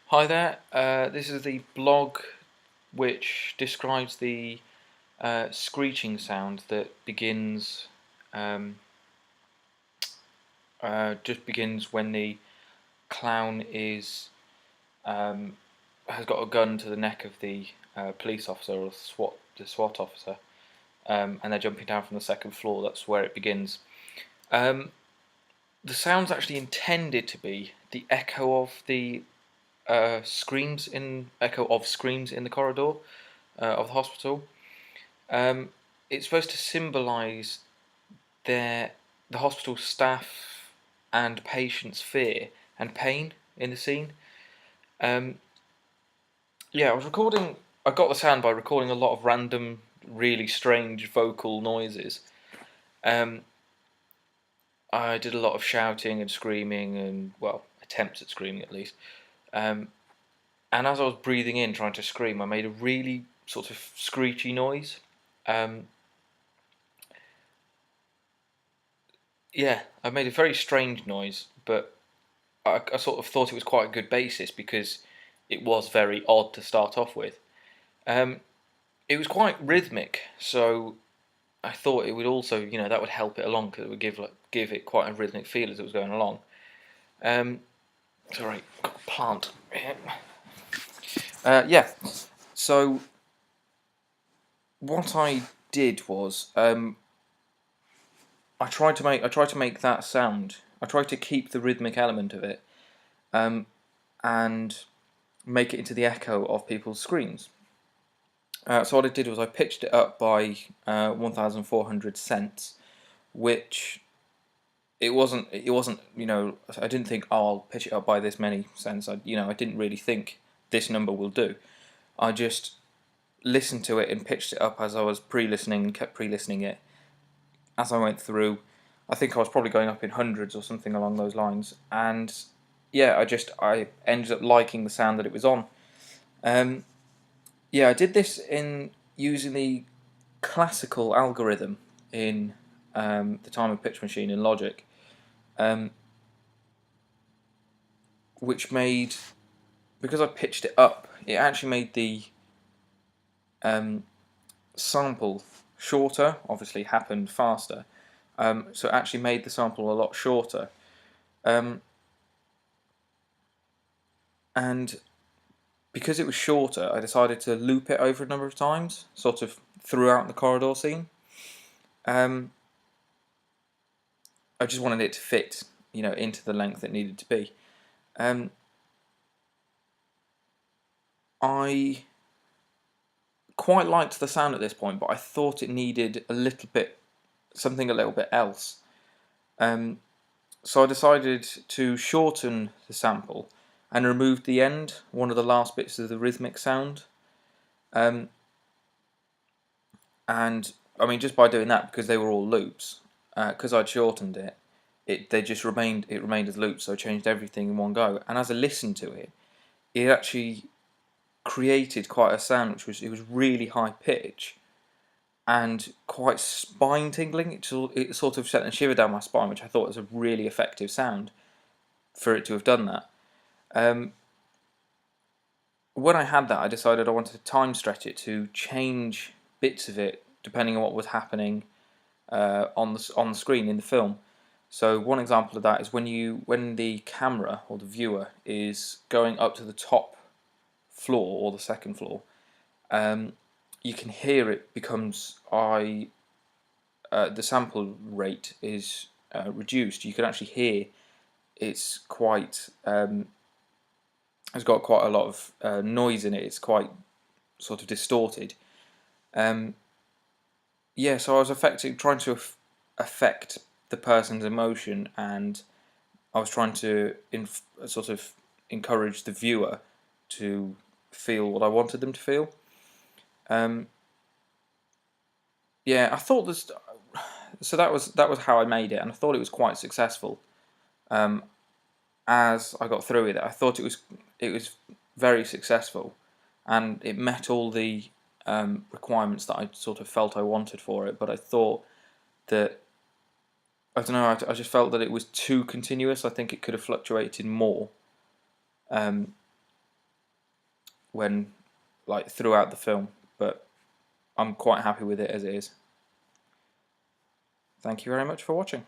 Hi there, this is the blog which describes the screeching sound that begins um, just begins when the clown is has got a gun to the neck of the police officer or the SWAT officer, and they're jumping down from the second floor. That's where it begins. Um, the sound's actually intended to be the echo of the screams in the corridor of the hospital. Um, it's supposed to symbolise their the hospital staff and patients' fear and pain in the scene. Um, yeah, I got the sound by recording a lot of random, really strange vocal noises. Um, I did a lot of shouting and screaming, and well, attempts at screaming at least. Um, and as I was breathing in, trying to scream, I made a really sort of screechy noise. Um, yeah, I made a very strange noise, but I sort of thought it was quite a good basis because it was very odd to start off with. Um, it was quite rhythmic, so I thought it would also, that would help it along because it would give it quite a rhythmic feel as it was going along. Sorry, got a plant here. Yeah. So what I did was I tried to make that sound. I tried to keep the rhythmic element of it, and make it into the echo of people's screams. So what I did was I pitched it up by 1,400 cents, which it wasn't I didn't think, oh, I'll pitch it up by this many cents. I didn't really think this number will do. I just listened to it and pitched it up as I was pre-listening and kept pre-listening it as I went through. I think I was probably going up in hundreds or something along those lines, and yeah, I ended up liking the sound that it was on. Um, yeah, I did this in using the classical algorithm in the time of pitch machine in Logic, um, which made, because I pitched it up, it actually made the um, sample shorter. Obviously, happened faster, so it actually made the sample a lot shorter. Um, and because it was shorter, I decided to loop it over a number of times, sort of throughout the corridor scene. Um, I just wanted it to fit, into the length it needed to be. Um, I quite liked the sound at this point, but I thought it needed something a little bit else. Um, so I decided to shorten the sample and removed the end, one of the last bits of the rhythmic sound. Um, and I mean, just by doing that, because they were all loops, because I'd shortened it, it remained as loops. So I changed everything in one go. And as I listened to it, it actually created quite a sound, it was really high pitch and quite spine tingling. It sort of sent a shiver down my spine, which I thought was a really effective sound for it to have done that. When I had that, I decided I wanted to time stretch it to change bits of it depending on what was happening on the screen in the film. So one example of that is when the camera or the viewer is going up to the top floor or the second floor, you can hear it becomes the sample rate is reduced. You can actually hear it's quite it's got quite a lot of noise in it. It's quite sort of distorted. Yeah, so I was trying to affect the person's emotion, and I was trying to sort of encourage the viewer to feel what I wanted them to feel. Um, yeah, I thought this. So that was how I made it, and I thought it was quite successful. As I got through with it, I thought it was very successful, and it met all the requirements that I sort of felt I wanted for it. But I thought that, I don't know, I just felt that it was too continuous. I think it could have fluctuated more. when like throughout the film, but I'm quite happy with it as it is. Thank you very much for watching.